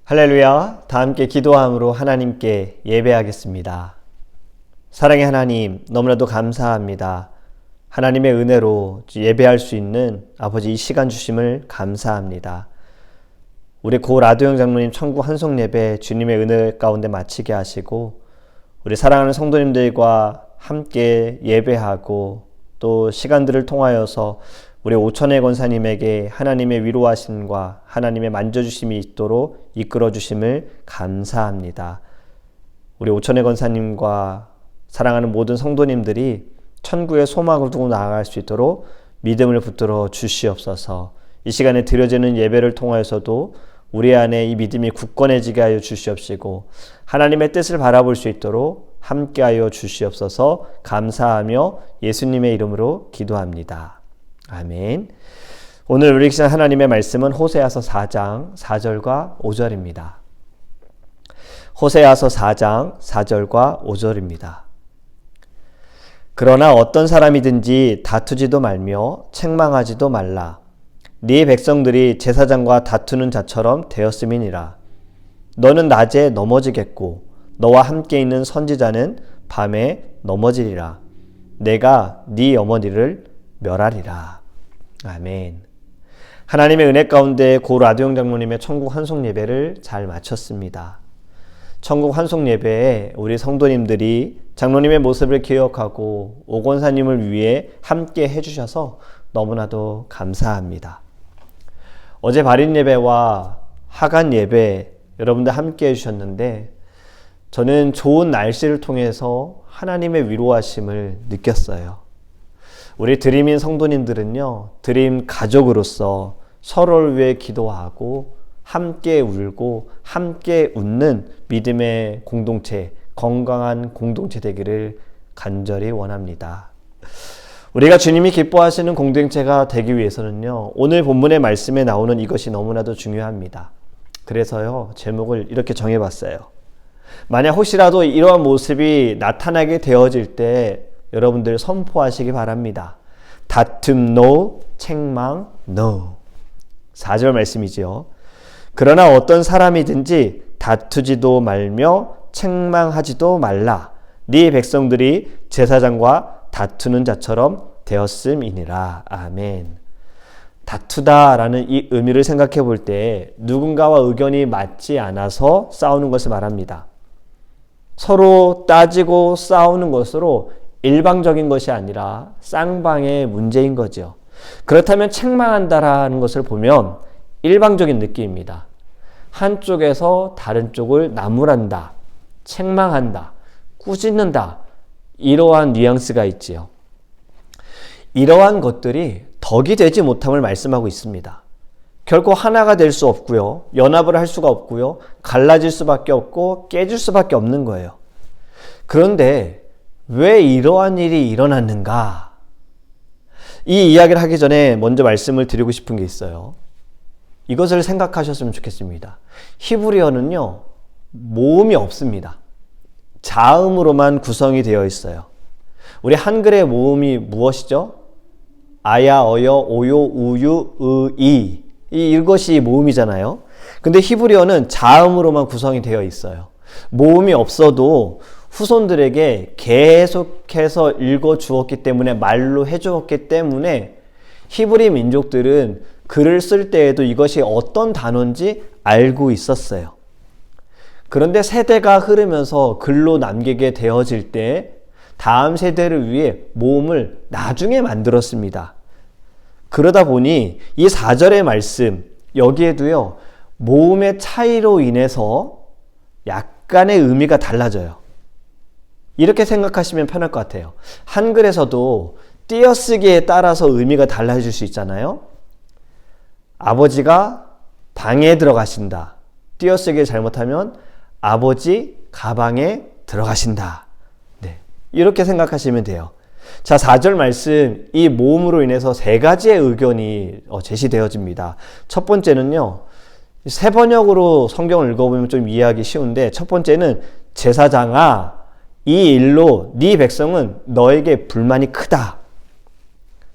할렐루야, 다 함께 기도함으로 하나님께 예배하겠습니다. 사랑의 하나님, 너무나도 감사합니다. 하나님의 은혜로 예배할 수 있는 아버지 이 시간 주심을 감사합니다. 우리 고 라도영 장로님 천국 한송 예배 주님의 은혜 가운데 마치게 하시고 우리 사랑하는 성도님들과 함께 예배하고 또 시간들을 통하여서 우리 오천의 권사님에게 하나님의 위로하심과 하나님의 만져주심이 있도록 이끌어주심을 감사합니다. 우리 오천의 권사님과 사랑하는 모든 성도님들이 천국의 소망을 두고 나아갈 수 있도록 믿음을 붙들어 주시옵소서. 이 시간에 드려지는 예배를 통하여서도 우리 안에 이 믿음이 굳건해지게 하여 주시옵시고 하나님의 뜻을 바라볼 수 있도록 함께하여 주시옵소서. 감사하며 예수님의 이름으로 기도합니다. 아멘. 오늘 우리 시간 하나님의 말씀은 호세아서 4장 4절과 5절입니다. 호세아서 4장 4절과 5절입니다. 그러나 어떤 사람이든지 다투지도 말며 책망하지도 말라. 네 백성들이 제사장과 다투는 자처럼 되었음이니라. 너는 낮에 넘어지겠고 너와 함께 있는 선지자는 밤에 넘어지리라. 내가 네 어머니를 멸하리라. 아멘. 하나님의 은혜 가운데 고 라도영 장로님의 천국 환송 예배를 잘 마쳤습니다. 천국 환송 예배에 우리 성도님들이 장로님의 모습을 기억하고 오 권사님을 위해 함께 해주셔서 너무나도 감사합니다. 어제 발인 예배와 하간 예배 여러분들 함께 해주셨는데 저는 좋은 날씨를 통해서 하나님의 위로하심을 느꼈어요. 우리 드림인 성도님들은요, 드림 가족으로서 서로를 위해 기도하고 함께 울고 함께 웃는 믿음의 공동체, 건강한 공동체 되기를 간절히 원합니다. 우리가 주님이 기뻐하시는 공동체가 되기 위해서는요, 오늘 본문의 말씀에 나오는 이것이 너무나도 중요합니다. 그래서요, 제목을 이렇게 정해봤어요. 만약 혹시라도 이러한 모습이 나타나게 되어질 때 여러분들 선포하시기 바랍니다. 다툼 no, 책망 no. 4절 말씀이지요. 그러나 어떤 사람이든지 다투지도 말며 책망하지도 말라. 네 백성들이 제사장과 다투는 자처럼 되었음이니라. 아멘. 다투다라는 이 의미를 생각해 볼 때 누군가와 의견이 맞지 않아서 싸우는 것을 말합니다. 서로 따지고 싸우는 것으로 일방적인 것이 아니라 쌍방의 문제인 거죠. 그렇다면 책망한다라는 것을 보면 일방적인 느낌입니다. 한쪽에서 다른 쪽을 나무란다, 책망한다, 꾸짖는다, 이러한 뉘앙스가 있지요. 이러한 것들이 덕이 되지 못함을 말씀하고 있습니다. 결코 하나가 될 수 없고요, 연합을 할 수가 없고요, 갈라질 수밖에 없고 깨질 수밖에 없는 거예요. 그런데 왜 이러한 일이 일어났는가? 이 이야기를 하기 전에 먼저 말씀을 드리고 싶은 게 있어요. 이것을 생각하셨으면 좋겠습니다. 히브리어는요, 모음이 없습니다. 자음으로만 구성이 되어 있어요. 우리 한글의 모음이 무엇이죠? 아야, 어여, 오요, 우유, 이. 이것이 모음이잖아요. 근데 히브리어는 자음으로만 구성이 되어 있어요. 모음이 없어도 후손들에게 계속해서 읽어주었기 때문에, 말로 해주었기 때문에 히브리 민족들은 글을 쓸 때에도 이것이 어떤 단어인지 알고 있었어요. 그런데 세대가 흐르면서 글로 남기게 되어질 때 다음 세대를 위해 모음을 나중에 만들었습니다. 그러다 보니 이 4절의 말씀, 여기에도요, 모음의 차이로 인해서 약간의 의미가 달라져요. 이렇게 생각하시면 편할 것 같아요. 한글에서도 띄어쓰기에 따라서 의미가 달라질 수 있잖아요. 아버지가 방에 들어가신다. 띄어쓰기 잘못하면 아버지 가방에 들어가신다. 네, 이렇게 생각하시면 돼요. 자, 4절 말씀, 이 모음으로 인해서 세 가지의 의견이 제시되어집니다. 첫 번째는요, 세 번역으로 성경을 읽어보면 좀 이해하기 쉬운데, 첫 번째는 제사장아, 이 일로 네 백성은 너에게 불만이 크다.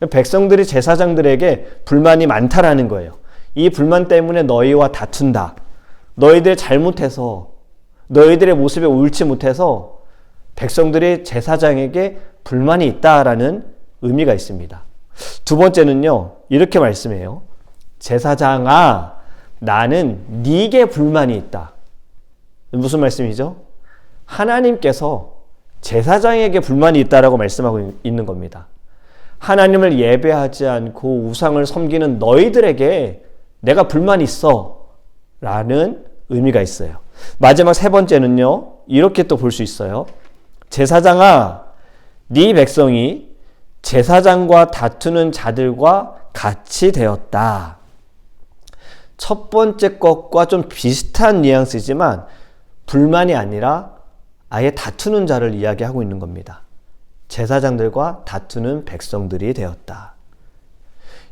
백성들이 제사장들에게 불만이 많다라는 거예요. 이 불만 때문에 너희와 다툰다. 너희들 잘못해서 너희들의 모습에 옳지 못해서 백성들이 제사장에게 불만이 있다라는 의미가 있습니다. 두 번째는요, 이렇게 말씀해요. 제사장아, 나는 네게 불만이 있다. 무슨 말씀이죠? 하나님께서 제사장에게 불만이 있다라고 말씀하고 있는 겁니다. 하나님을 예배하지 않고 우상을 섬기는 너희들에게 내가 불만이 있어 라는 의미가 있어요. 마지막 세 번째는요, 이렇게 또 볼 수 있어요. 제사장아, 네 백성이 제사장과 다투는 자들과 같이 되었다. 첫 번째 것과 좀 비슷한 뉘앙스지만 불만이 아니라 아예 다투는 자를 이야기하고 있는 겁니다. 제사장들과 다투는 백성들이 되었다.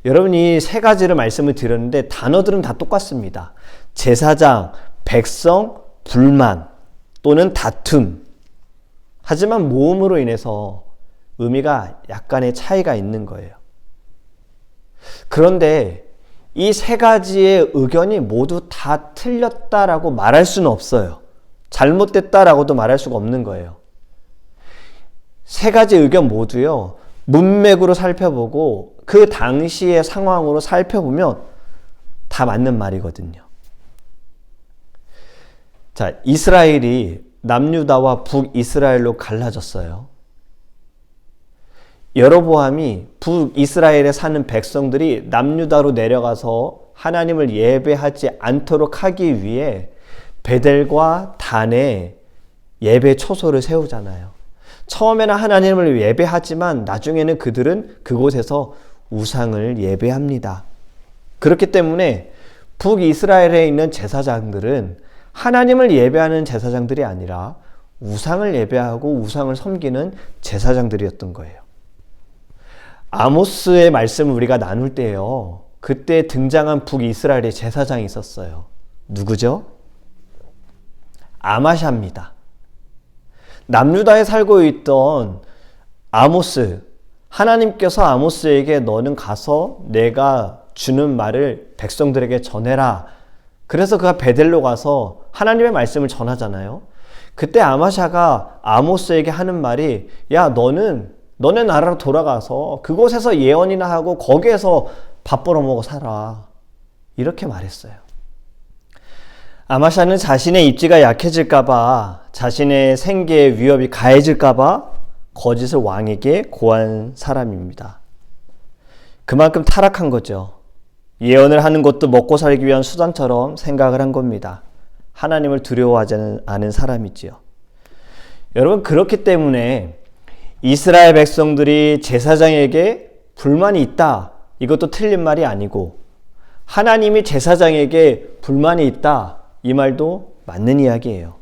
여러분, 이 세 가지를 말씀을 드렸는데 단어들은 다 똑같습니다. 제사장, 백성, 불만 또는 다툼. 하지만 모음으로 인해서 의미가 약간의 차이가 있는 거예요. 그런데 이 세 가지의 의견이 모두 다 틀렸다라고 말할 수는 없어요. 잘못됐다라고도 말할 수가 없는 거예요. 세 가지 의견 모두요, 문맥으로 살펴보고 그 당시의 상황으로 살펴보면 다 맞는 말이거든요. 자, 이스라엘이 남유다와 북이스라엘로 갈라졌어요. 여로보암이 북이스라엘에 사는 백성들이 남유다로 내려가서 하나님을 예배하지 않도록 하기 위해 베델과 단에 예배 초소를 세우잖아요. 처음에는 하나님을 예배하지만 나중에는 그들은 그곳에서 우상을 예배합니다. 그렇기 때문에 북이스라엘에 있는 제사장들은 하나님을 예배하는 제사장들이 아니라 우상을 예배하고 우상을 섬기는 제사장들이었던 거예요. 아모스의 말씀을 우리가 나눌 때요, 그때 등장한 북이스라엘의 제사장이 있었어요. 누구죠? 아마샤입니다. 남유다에 살고 있던 아모스, 하나님께서 아모스에게 너는 가서 내가 주는 말을 백성들에게 전해라. 그래서 그가 베델로 가서 하나님의 말씀을 전하잖아요. 그때 아마샤가 아모스에게 하는 말이, 야, 너네 나라로 돌아가서 그곳에서 예언이나 하고 거기에서 밥 벌어먹어 살아. 이렇게 말했어요. 아마샤는 자신의 입지가 약해질까봐, 자신의 생계에 위협이 가해질까봐 거짓을 왕에게 고한 사람입니다. 그만큼 타락한 거죠. 예언을 하는 것도 먹고 살기 위한 수단처럼 생각을 한 겁니다. 하나님을 두려워하지 않은 사람이지요. 여러분, 그렇기 때문에 이스라엘 백성들이 제사장에게 불만이 있다, 이것도 틀린 말이 아니고, 하나님이 제사장에게 불만이 있다, 이 말도 맞는 이야기예요.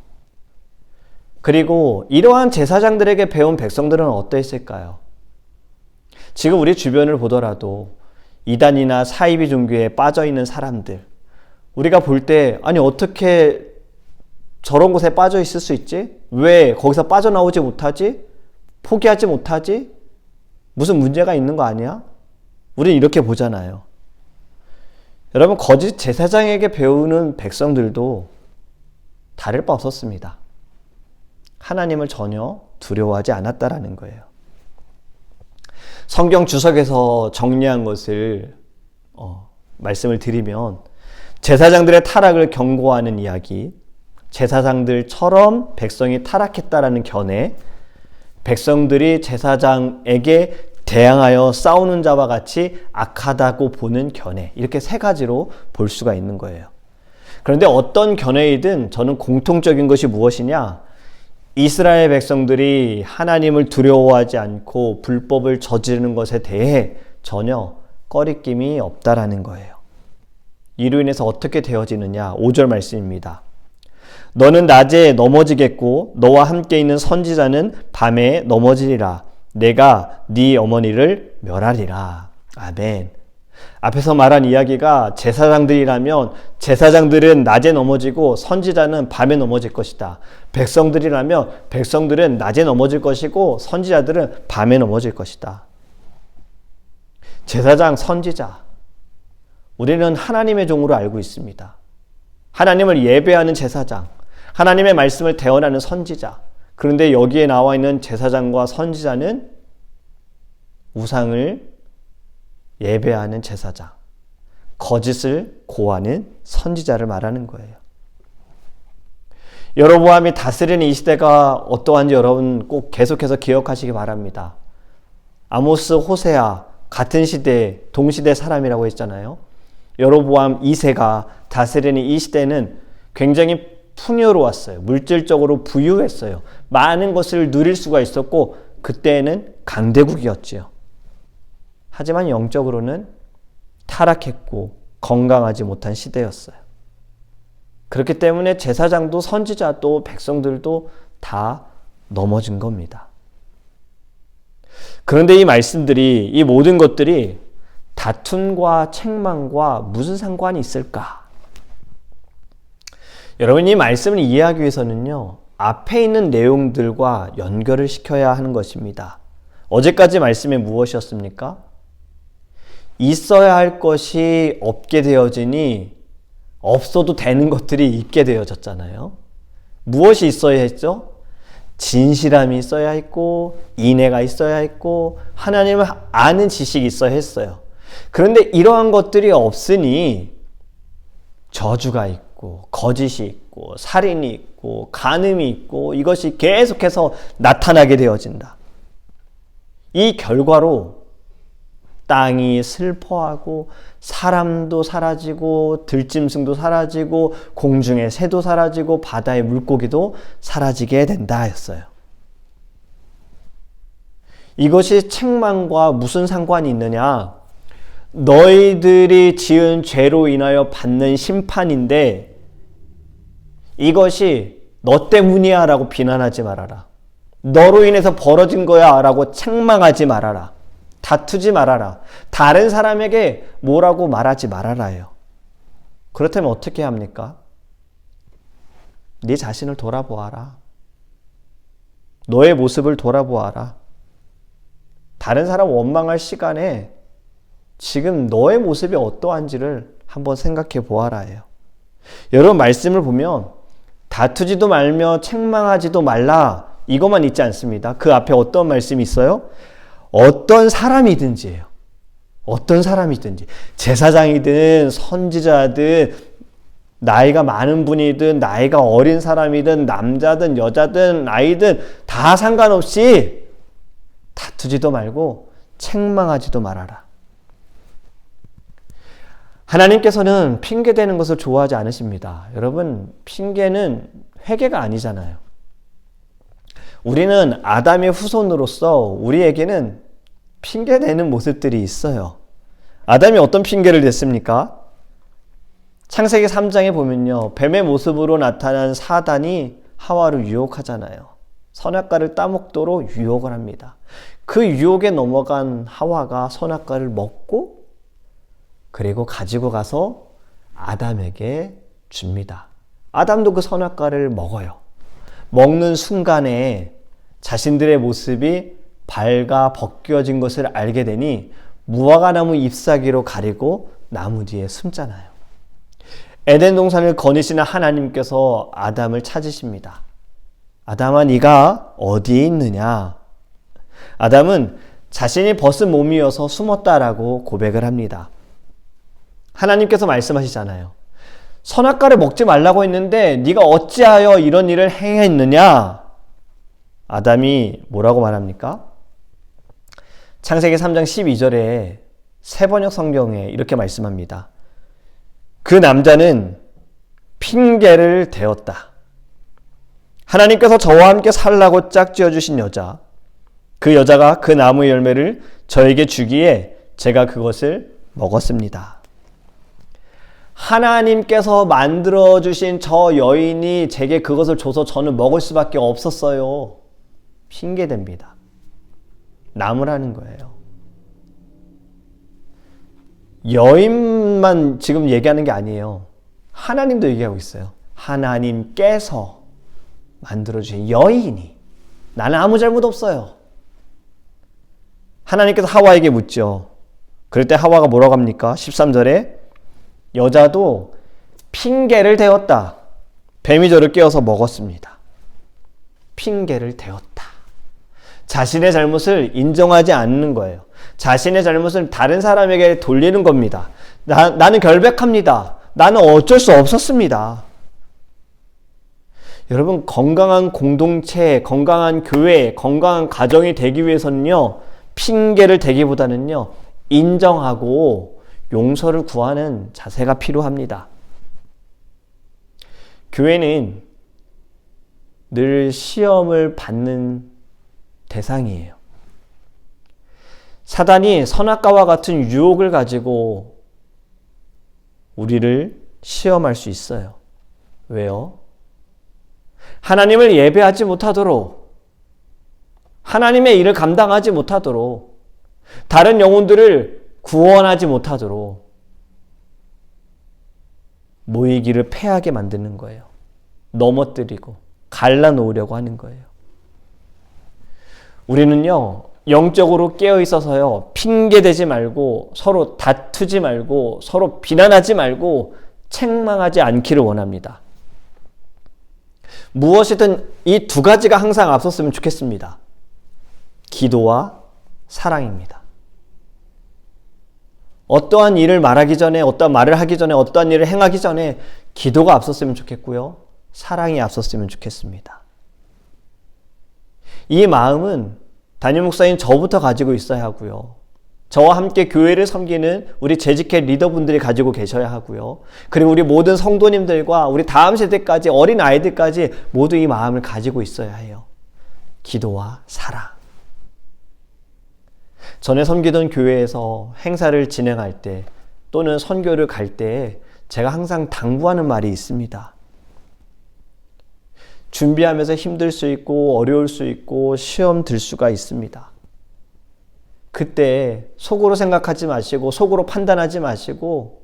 그리고 이러한 제사장들에게 배운 백성들은 어떠했을까요? 지금 우리 주변을 보더라도 이단이나 사이비 종교에 빠져있는 사람들, 우리가 볼 때 아니 어떻게 저런 곳에 빠져 있을 수 있지? 왜 거기서 빠져나오지 못하지? 포기하지 못하지? 무슨 문제가 있는 거 아니야? 우리는 이렇게 보잖아요. 여러분, 거짓 제사장에게 배우는 백성들도 다를 바 없었습니다. 하나님을 전혀 두려워하지 않았다라는 거예요. 성경 주석에서 정리한 것을 말씀을 드리면, 제사장들의 타락을 경고하는 이야기, 제사장들처럼 백성이 타락했다라는 견해, 백성들이 제사장에게 대항하여 싸우는 자와 같이 악하다고 보는 견해, 이렇게 세 가지로 볼 수가 있는 거예요. 그런데 어떤 견해이든 저는 공통적인 것이 무엇이냐? 이스라엘 백성들이 하나님을 두려워하지 않고 불법을 저지르는 것에 대해 전혀 꺼리낌이 없다라는 거예요. 이로 인해서 어떻게 되어지느냐? 5절 말씀입니다. 너는 낮에 넘어지겠고 너와 함께 있는 선지자는 밤에 넘어지리라. 내가 네 어머니를 멸하리라. 아멘. 앞에서 말한 이야기가 제사장들이라면 제사장들은 낮에 넘어지고 선지자는 밤에 넘어질 것이다. 백성들이라면 백성들은 낮에 넘어질 것이고 선지자들은 밤에 넘어질 것이다. 제사장, 선지자, 우리는 하나님의 종으로 알고 있습니다. 하나님을 예배하는 제사장, 하나님의 말씀을 대언하는 선지자. 그런데 여기에 나와 있는 제사장과 선지자는 우상을 예배하는 제사장, 거짓을 고하는 선지자를 말하는 거예요. 여로보암이 다스리는 이 시대가 어떠한지 여러분 꼭 계속해서 기억하시기 바랍니다. 아모스, 호세아 같은 시대, 동시대 사람이라고 했잖아요. 여로보암 2세가 다스리는 이 시대는 굉장히 풍요로웠어요. 물질적으로 부유했어요. 많은 것을 누릴 수가 있었고 그때는 강대국이었지요. 하지만 영적으로는 타락했고 건강하지 못한 시대였어요. 그렇기 때문에 제사장도 선지자도 백성들도 다 넘어진 겁니다. 그런데 이 말씀들이, 이 모든 것들이 다툼과 책망과 무슨 상관이 있을까? 여러분, 이 말씀을 이해하기 위해서는요, 앞에 있는 내용들과 연결을 시켜야 하는 것입니다. 어제까지 말씀이 무엇이었습니까? 있어야 할 것이 없게 되어지니 없어도 되는 것들이 있게 되어졌잖아요. 무엇이 있어야 했죠? 진실함이 있어야 했고, 인애가 있어야 했고, 하나님을 아는 지식이 있어야 했어요. 그런데 이러한 것들이 없으니 저주가 있고, 거짓이 있고, 살인이 있고, 간음이 있고, 이것이 계속해서 나타나게 되어진다. 이 결과로 땅이 슬퍼하고 사람도 사라지고 들짐승도 사라지고 공중의 새도 사라지고 바다의 물고기도 사라지게 된다 했어요. 이것이 책망과 무슨 상관이 있느냐? 너희들이 지은 죄로 인하여 받는 심판인데 이것이 너 때문이야 라고 비난하지 말아라. 너로 인해서 벌어진 거야 라고 책망하지 말아라. 다투지 말아라. 다른 사람에게 뭐라고 말하지 말아라요. 그렇다면 어떻게 합니까? 네 자신을 돌아보아라. 너의 모습을 돌아보아라. 다른 사람 원망할 시간에 지금 너의 모습이 어떠한지를 한번 생각해 보아라예요. 여러분, 말씀을 보면 다투지도 말며 책망하지도 말라 이것만 있지 않습니다. 그 앞에 어떤 말씀이 있어요? 어떤 사람이든지예요. 어떤 사람이든지. 제사장이든 선지자든 나이가 많은 분이든 나이가 어린 사람이든 남자든 여자든 아이든 다 상관없이 다투지도 말고 책망하지도 말아라. 하나님께서는 핑계대는 것을 좋아하지 않으십니다. 여러분, 핑계는 회개가 아니잖아요. 우리는 아담의 후손으로서 우리에게는 핑계대는 모습들이 있어요. 아담이 어떤 핑계를 댔습니까? 창세기 3장에 보면요, 뱀의 모습으로 나타난 사단이 하와를 유혹하잖아요. 선악과를 따먹도록 유혹을 합니다. 그 유혹에 넘어간 하와가 선악과를 먹고 그리고 가지고 가서 아담에게 줍니다. 아담도 그 선악과를 먹어요. 먹는 순간에 자신들의 모습이 밝아 벗겨진 것을 알게 되니 무화과나무 잎사귀로 가리고 나무 뒤에 숨잖아요. 에덴 동산을 거니시는 하나님께서 아담을 찾으십니다. 아담아, 네가 어디에 있느냐? 아담은 자신이 벗은 몸이어서 숨었다라고 고백을 합니다. 하나님께서 말씀하시잖아요. 선악과를 먹지 말라고 했는데 네가 어찌하여 이런 일을 행했느냐? 아담이 뭐라고 말합니까? 창세기 3장 12절에 새번역 성경에 이렇게 말씀합니다. 그 남자는 핑계를 대었다. 하나님께서 저와 함께 살라고 짝지어 주신 여자, 그 여자가 그 나무의 열매를 저에게 주기에 제가 그것을 먹었습니다. 하나님께서 만들어주신 저 여인이 제게 그것을 줘서 저는 먹을 수밖에 없었어요. 핑계댑니다. 나무라는 거예요. 여인만 지금 얘기하는 게 아니에요. 하나님도 얘기하고 있어요. 하나님께서 만들어주신 여인이. 나는 아무 잘못 없어요. 하나님께서 하와에게 묻죠. 그럴 때 하와가 뭐라고 합니까? 13절에 여자도 핑계를 대었다. 뱀이 저를 깨워서 먹었습니다. 핑계를 대었다. 자신의 잘못을 인정하지 않는 거예요. 자신의 잘못을 다른 사람에게 돌리는 겁니다. 나는 결백합니다. 나는 어쩔 수 없었습니다. 여러분, 건강한 공동체, 건강한 교회, 건강한 가정이 되기 위해서는요, 핑계를 대기보다는요, 인정하고 용서를 구하는 자세가 필요합니다. 교회는 늘 시험을 받는 대상이에요. 사단이 선악과와 같은 유혹을 가지고 우리를 시험할 수 있어요. 왜요? 하나님을 예배하지 못하도록, 하나님의 일을 감당하지 못하도록, 다른 영혼들을 구원하지 못하도록 모이기를 패하게 만드는 거예요. 넘어뜨리고 갈라놓으려고 하는 거예요. 우리는요, 영적으로 깨어 있어서요, 핑계대지 말고, 서로 다투지 말고, 서로 비난하지 말고, 책망하지 않기를 원합니다. 무엇이든 이 두 가지가 항상 앞섰으면 좋겠습니다. 기도와 사랑입니다. 어떠한 일을 말하기 전에, 어떠한 말을 하기 전에, 어떠한 일을 행하기 전에 기도가 앞섰으면 좋겠고요, 사랑이 앞섰으면 좋겠습니다. 이 마음은 담임 목사인 저부터 가지고 있어야 하고요. 저와 함께 교회를 섬기는 우리 재직회 리더분들이 가지고 계셔야 하고요. 그리고 우리 모든 성도님들과 우리 다음 세대까지, 어린 아이들까지 모두 이 마음을 가지고 있어야 해요. 기도와 사랑. 전에 섬기던 교회에서 행사를 진행할 때 또는 선교를 갈 때 제가 항상 당부하는 말이 있습니다. 준비하면서 힘들 수 있고 어려울 수 있고 시험 들 수가 있습니다. 그때 속으로 생각하지 마시고 속으로 판단하지 마시고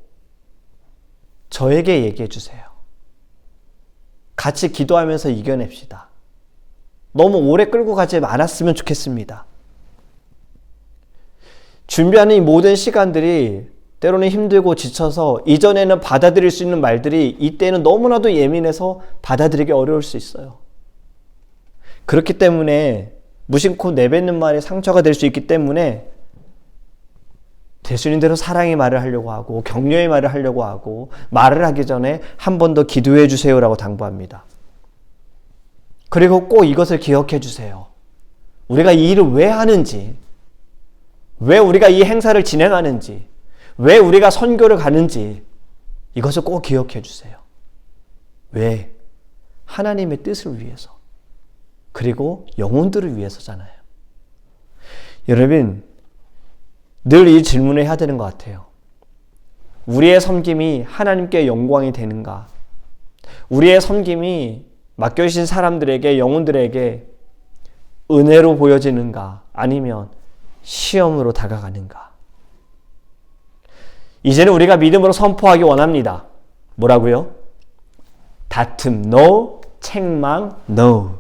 저에게 얘기해 주세요. 같이 기도하면서 이겨냅시다. 너무 오래 끌고 가지 않았으면 좋겠습니다. 준비하는 이 모든 시간들이 때로는 힘들고 지쳐서 이전에는 받아들일 수 있는 말들이 이때는 너무나도 예민해서 받아들이기 어려울 수 있어요. 그렇기 때문에 무심코 내뱉는 말이 상처가 될 수 있기 때문에 될 수 있는 대로 사랑의 말을 하려고 하고 격려의 말을 하려고 하고 말을 하기 전에 한 번 더 기도해 주세요라고 당부합니다. 그리고 꼭 이것을 기억해 주세요. 우리가 이 일을 왜 하는지, 왜 우리가 이 행사를 진행하는지, 왜 우리가 선교를 가는지 이것을 꼭 기억해 주세요. 왜? 하나님의 뜻을 위해서, 그리고 영혼들을 위해서잖아요. 여러분, 늘 이 질문을 해야 되는 것 같아요. 우리의 섬김이 하나님께 영광이 되는가? 우리의 섬김이 맡겨주신 사람들에게, 영혼들에게 은혜로 보여지는가? 아니면 시험으로 다가가는가? 이제는 우리가 믿음으로 선포하기 원합니다. 뭐라고요? 다툼 no, 책망 no.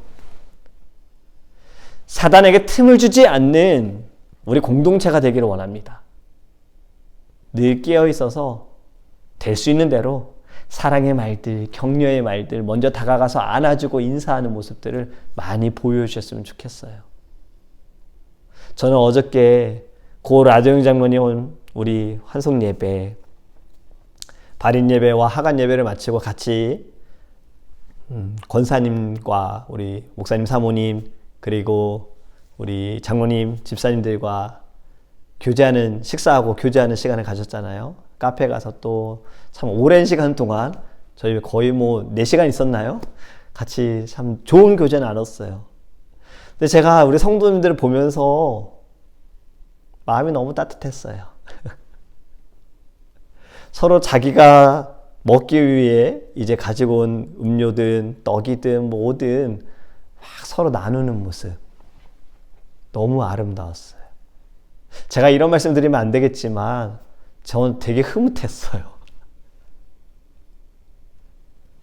사단에게 틈을 주지 않는 우리 공동체가 되기를 원합니다. 늘 깨어 있어서 될 수 있는 대로 사랑의 말들, 격려의 말들, 먼저 다가가서 안아주고 인사하는 모습들을 많이 보여주셨으면 좋겠어요. 저는 어저께 고 라정영 장로님 온 우리 환송 예배, 발인 예배와 하간 예배를 마치고 같이 권사님과 우리 목사님 사모님 그리고 우리 장로님 집사님들과 식사하고 교제하는 시간을 가졌잖아요. 카페 가서 또 참 오랜 시간 동안 저희 거의 4시간 있었나요? 같이 참 좋은 교제 나눴어요. 근데 제가 우리 성도님들을 보면서 마음이 너무 따뜻했어요. 서로 자기가 먹기 위해 이제 가지고 온 음료든 떡이든 뭐든 막 서로 나누는 모습 너무 아름다웠어요. 제가 이런 말씀 드리면 안 되겠지만 저는 되게 흐뭇했어요.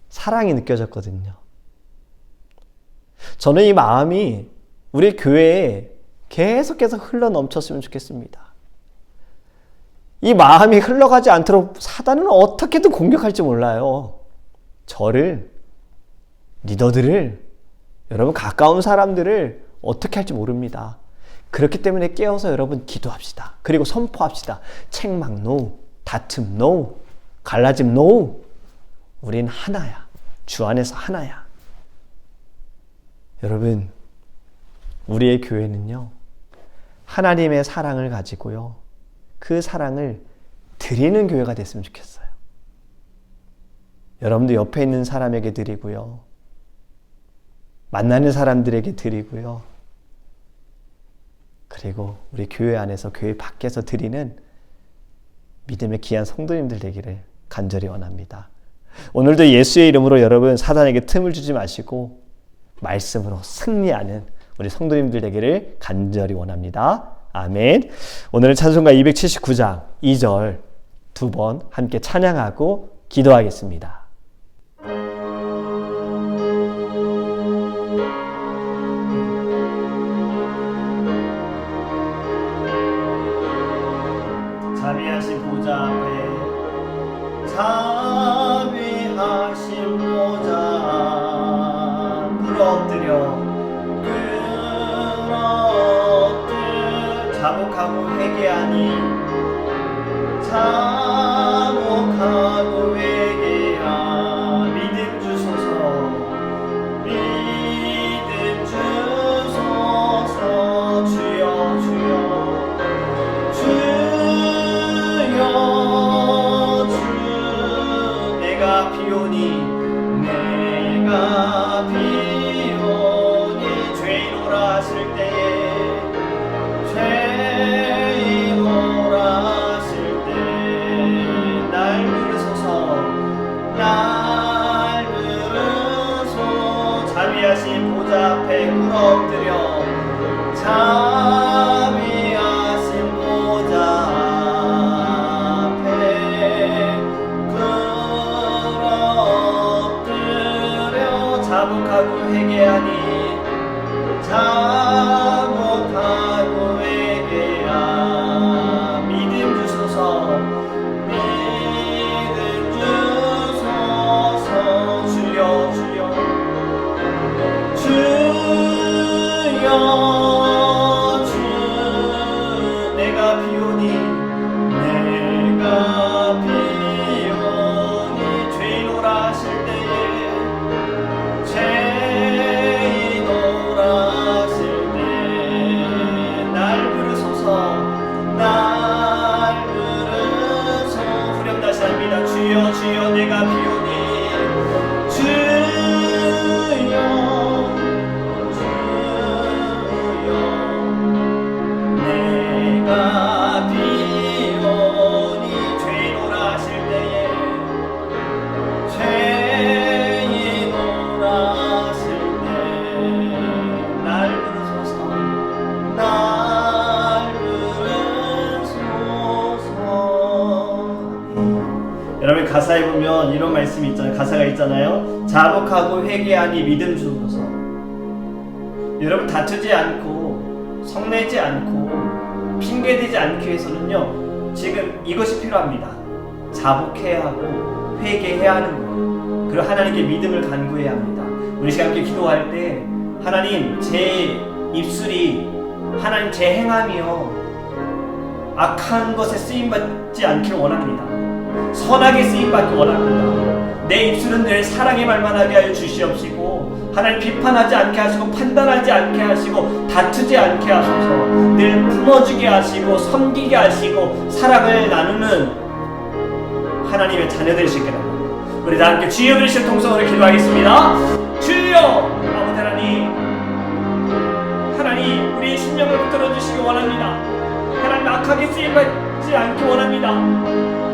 사랑이 느껴졌거든요. 저는 이 마음이 우리 교회에 계속해서 흘러 넘쳤으면 좋겠습니다. 이 마음이 흘러가지 않도록 사단은 어떻게든 공격할지 몰라요. 저를, 리더들을, 여러분 가까운 사람들을 어떻게 할지 모릅니다. 그렇기 때문에 깨어서 여러분 기도합시다. 그리고 선포합시다. 책망 no, 다툼 no, 갈라짐 no. 우린 하나야. 주 안에서 하나야. 여러분, 우리의 교회는요, 하나님의 사랑을 가지고요, 그 사랑을 드리는 교회가 됐으면 좋겠어요. 여러분도 옆에 있는 사람에게 드리고요, 만나는 사람들에게 드리고요, 그리고 우리 교회 안에서, 교회 밖에서 드리는 믿음의 귀한 성도님들 되기를 간절히 원합니다. 오늘도 예수의 이름으로 여러분 사단에게 틈을 주지 마시고 말씀으로 승리하는 우리 성도님들 되기를 간절히 원합니다. 아멘. 오늘은 찬송가 279장 2절 두 번 함께 찬양하고 기도하겠습니다. 자비하신 보좌 앞에, 자비하신 보좌 엎드려 자복하고 회개하니, 자복하고 회개하. 믿음 주소서, 믿음 주소서. 주여 주여 주여 주. 내가 비오니, 내가 비오니. 죄인오라 하실 때에, 죄인오라 하실 때 날 부르소서, 날 부르소. 자비하신 보좌 앞에 꿇어 엎드려, 자비하신 보좌 앞에 꿇어 엎드려 자복하고 회개하니, 자복하고 회개하. 믿음 주소서, 믿음 주소서. 주여 주여 주여 주. 내가 비오니, 내가 비오니. 죄인오라 하실 때에, 죄인오라 하실 때 날 부르소서, 날 부르소. 후렴 다시 합니다. 주여 주여 내가 비오니, 주여 주여 내가 비오니. 죄인오라 하실 때에, 죄인오라 하실 때 날 부르소서, 날 부르소서. 여러분 가사에 보면 이런 말씀이 있잖아요. 가사가 있잖아요. 자복하고 회개하니 믿음 주소서. 여러분 다투지 않고 성내지 않고 핑계대지 않기 위해서는요, 지금 이것이 필요합니다. 자복해야 하고 회개해야 하는 거예요. 그리고 하나님께 믿음을 간구해야 합니다. 우리 시간 함께 기도할 때, 하나님 제 입술이, 하나님 제 행함이요 악한 것에 쓰임받지 않기를 원합니다. 선하게 쓰임받기 원합니다. 내 입술은 늘 사랑의 말만 하게 하여 주시옵시고, 하나님 비판하지 않게 하시고, 판단하지 않게 하시고, 다투지 않게 하소서. 늘 품어주게 하시고, 섬기게 하시고, 사랑을 나누는 하나님의 자녀 되시기를. 우리 다 함께 주여 그리스도 통성으로 기도하겠습니다. 주여 아버지 하나님, 하나님 우리의 심령을 붙들어주시기 원합니다. 하나님 악하게 쓰임받지 않기 원합니다.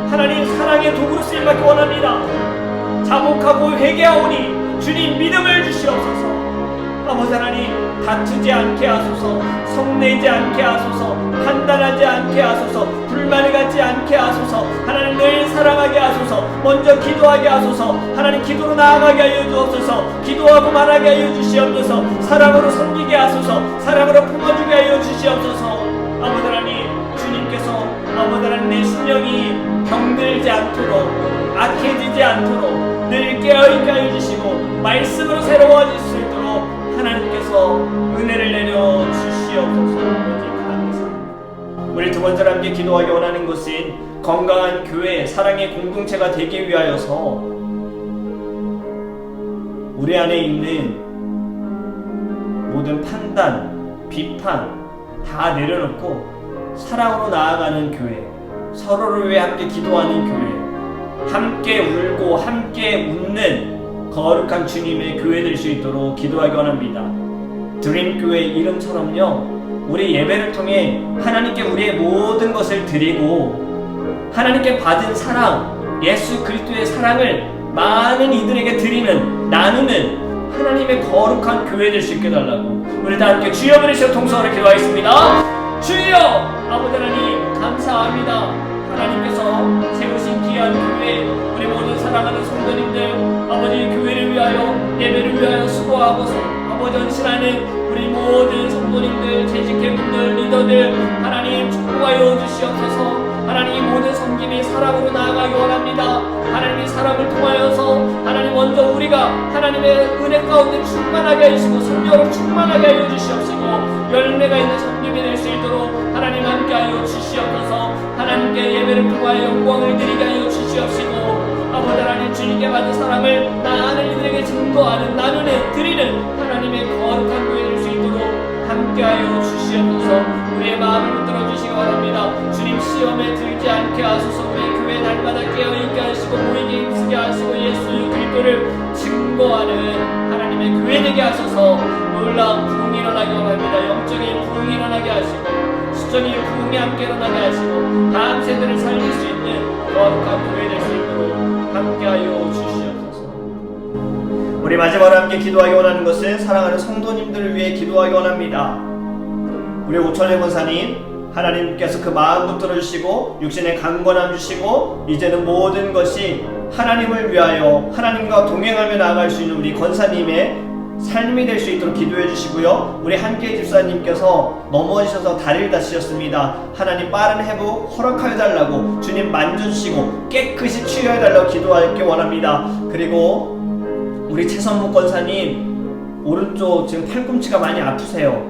하나님 사랑의 도구로 쓰임받기 원합니다. 자복하고 회개하오니 주님 믿음을 주시옵소서. 아버지 하나님 다투지 않게 하소서, 성내지 않게 하소서, 판단하지 않게 하소서, 불만을 갖지 않게 하소서. 하나님 늘 사랑하게 하소서. 먼저 기도하게 하소서. 하나님 기도로 나아가게 하여 주옵소서. 기도하고 말하게 하여 주시옵소서. 사랑으로 섬기게 하소서. 사랑으로 품어주게 하여 주시옵소서. 아버지 하나님, 주님께서 아버지 하나님 내 심령이 병들지 않도록, 악해지지 않도록 늘 깨어있게 해주시고 말씀으로 새로워질 수 있도록 하나님께서 은혜를 내려 주시옵소서. 감사합니다. 우리 두 번째로 함께 기도하기 원하는 것은 건강한 교회, 사랑의 공동체가 되기 위하여서 우리 안에 있는 모든 판단, 비판 다 내려놓고 사랑으로 나아가는 교회, 서로를 위해 함께 기도하는 교회, 함께 울고 함께 웃는 거룩한 주님의 교회 될 수 있도록 기도하기 원합니다. 드림교회 이름처럼요, 우리 예배를 통해 하나님께 우리의 모든 것을 드리고 하나님께 받은 사랑, 예수 그리스도의 사랑을 많은 이들에게 드리는, 나누는 하나님의 거룩한 교회 될 수 있게 달라고 우리 다 함께 주여 부르시고 통성으로 기도하겠습니다. 주여! 아버지 하나님 감사합니다. 하나님께서 세우신 귀한 교회, 우리 모든 사랑하는 성도님들, 아버지 교회를 위하여, 예배를 위하여 수고하고 아버지 헌신하는 우리 모든 성도님들, 재직회분들, 리더들 하나님 축복하여 주시옵소서. 하나님 모든 섬김이 사랑으로 나아가기 원합니다. 하나님의 사랑을 통하여서 하나님 먼저 우리가 하나님의 은혜 가운데 충만하게 해주시고 성령으로 충만하게 하여 주시옵시고 열매가 있는 섬김이 될 수 있도록 하나님 함께 하여 주시옵소서. 하나님께 예배를 통하여 영광을 드리게 하여 주시옵시고 아버지 하나님 주님께 받은 사랑을 많은 이들에게 증거하는, 나누는, 드리는 하나님의 거룩한 교회 될 수 있도록 함께하여 주시옵소서. 우리의 마음을 붙들어 주시기 바랍니다. 주님 시험에 들지 않게 하소서. 우리의 교회 날마다 깨어있게 하시고 모이게 힘쓰게 하시고 예수 그리스도를 증거하는 하나님의 교회 되게 하셔서 놀라운 부흥이 일어나게 원합니다. 영적인 부흥이 일어나게 하시고 수적인 부흥이 함께 일어나게 하시고 다음 세대를 살릴 수 있는 거룩한 교회 될 수 있도록 함께하여 주시옵소서. 우리 마지막으로 함께 기도하기 원하는 것은 사랑하는 성도님들을 위해 기도하기 원합니다. 우리 오철래 권사님, 하나님께서 그 마음 붙들어 주시고 육신의 강건함 주시고 이제는 모든 것이 하나님을 위하여 하나님과 동행하며 나아갈 수 있는 우리 권사님의 삶이 될 수 있도록 기도해 주시고요. 우리 한기혜 집사님께서 넘어지셔서 다리를 다치셨습니다. 하나님 빠른 회복 허락하여 달라고 주님 만져주시고 깨끗이 치유해 달라고 기도하기 원합니다. 그리고 우리 최선무 권사님 오른쪽 지금 팔꿈치가 많이 아프세요.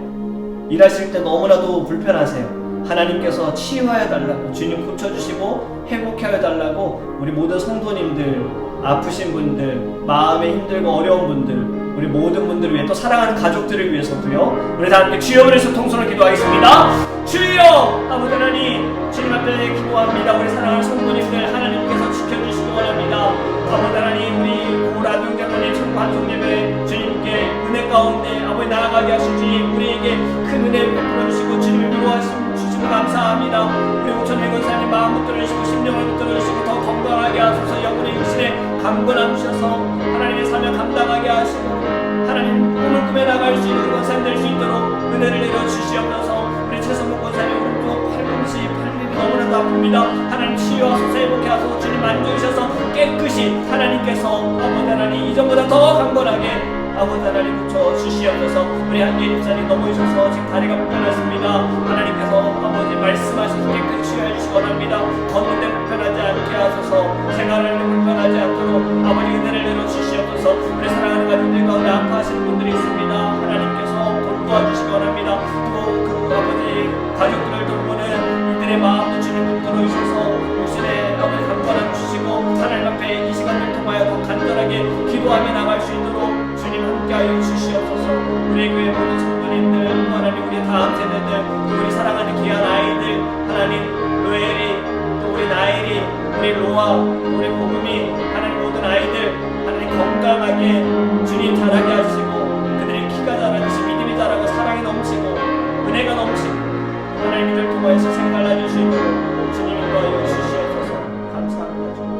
일하실 때 너무나도 불편하세요. 하나님께서 치유하여 달라고 주님 고쳐주시고 회복하여 달라고 우리 모든 성도님들, 아프신 분들, 마음에 힘들고 어려운 분들, 우리 모든 분들을 위해 또 사랑하는 가족들을 위해서도요. 우리 다 함께 주여 부르시고 통성으로 기도하겠습니다. 주여! 아버지 하나님 주님 앞에 기도합니다. 우리 사랑하는 성도님들 하나님께서 지켜주시기 원합니다. 아버지 하나님 우리 고라동자분의 청반송 예배 주님께 은혜 가운데 아버지 나아가게 하신 주님 우리에게 큰 은혜를 베풀어 주시고 주님을 위로하시고 감사합니다. 우리 오천일 권사님 마음 붙들어 주시고 심령을 붙들어 주시고 더 건강하게 하소서. 영혼의 육신에 강건함 주셔서 하나님의 사명 감당하게 하시고 하나님 꿈을 꾸며 나갈 수 있는 권사님 될 수 있도록 은혜를 내려 주시옵소서. 우리 최성목 권사님 오른쪽 팔꿈치 팔림이 너무나도 아픕니다. 하나님 치유하소서. 회복해 하소서. 주님 만져주셔서 깨끗이 하나님께서 아버지 하나님 이전보다 더 강건하게 아버지 하나님 붙여 주시옵소서. 우리 한기혜 집사님 넘어지셔서 지금 다리가 불편하십니다. 하나님께서 아버지 말씀하셔서 깨끗이 치유해 주시기 원합니다. 걷는데 불편하지 않게 하소서. 생활하는데 불편하지 않도록 아버지 은혜를 내려 주시옵소서. 우리 사랑하는 가족들 가운데 아파하시는 분들이 있습니다. 하나님께서 돌보아 주시기 원합니다. 또 그 아버지 가족들을 돌보는 이들의 마음도 주님 붙들어 주셔서 육신에 아버지 강건함 주시고 하나님 앞에 이 시간을 통하여 더 간절하게 기도하며 나갈 수 있도록 주님 함께하여 주시옵소서. 우리 교회 모든 성도님들, 하나님 우리 다음 세대들, 또 우리 사랑하는 귀한 아이들, 하나님 로엘이, 또 우리 나엘이, 우리 로아, 우리 복음이, 하나님 모든 아이들 하나님 건강하게 주님 자라게 하시고 그들의 키가 자라듯이 믿음이 자라고 사랑이 넘치고 은혜가 넘치고 하나님 이들 통하여서 생활 해주시고 주님 인도하여 주시옵소서. 감사합니다. 주님.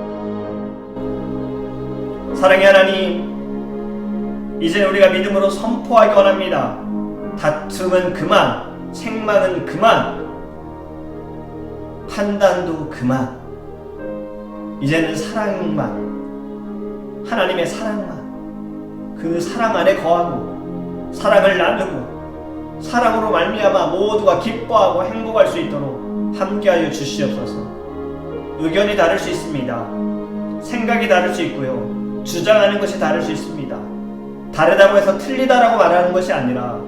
사랑의 하나님, 이제 우리가 믿음으로 선포하기 원합니다. 다툼은 그만, 책망은 그만, 판단도 그만. 이제는 사랑만, 하나님의 사랑만, 그 사랑 안에 거하고 사랑을 나누고 사랑으로 말미암아 모두가 기뻐하고 행복할 수 있도록 함께하여 주시옵소서. 의견이 다를 수 있습니다. 생각이 다를 수 있고요. 주장하는 것이 다를 수 있습니다. 다르다고 해서 틀리다라고 말하는 것이 아니라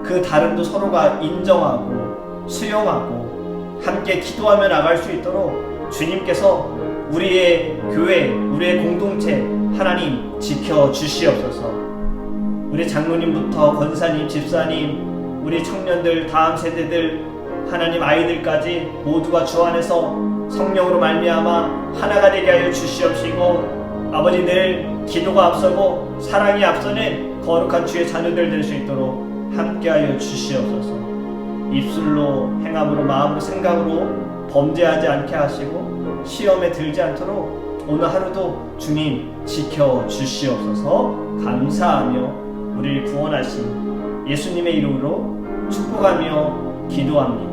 그 다름도 서로가 인정하고 수용하고 함께 기도하며 나갈 수 있도록 주님께서 우리의 교회, 우리의 공동체 하나님 지켜주시옵소서. 우리 장로님부터 권사님, 집사님, 우리 청년들, 다음 세대들, 하나님 아이들까지 모두가 주 안에서 성령으로 말미암아 하나가 되게 하여 주시옵시고 아버지 늘 기도가 앞서고 사랑이 앞서는 거룩한 주의 자녀들 될 수 있도록 함께하여 주시옵소서. 입술로 행함으로 마음으로 생각으로 범죄하지 않게 하시고 시험에 들지 않도록 오늘 하루도 주님 지켜주시옵소서. 감사하며 우리를 구원하신 예수님의 이름으로 축복하며 기도합니다.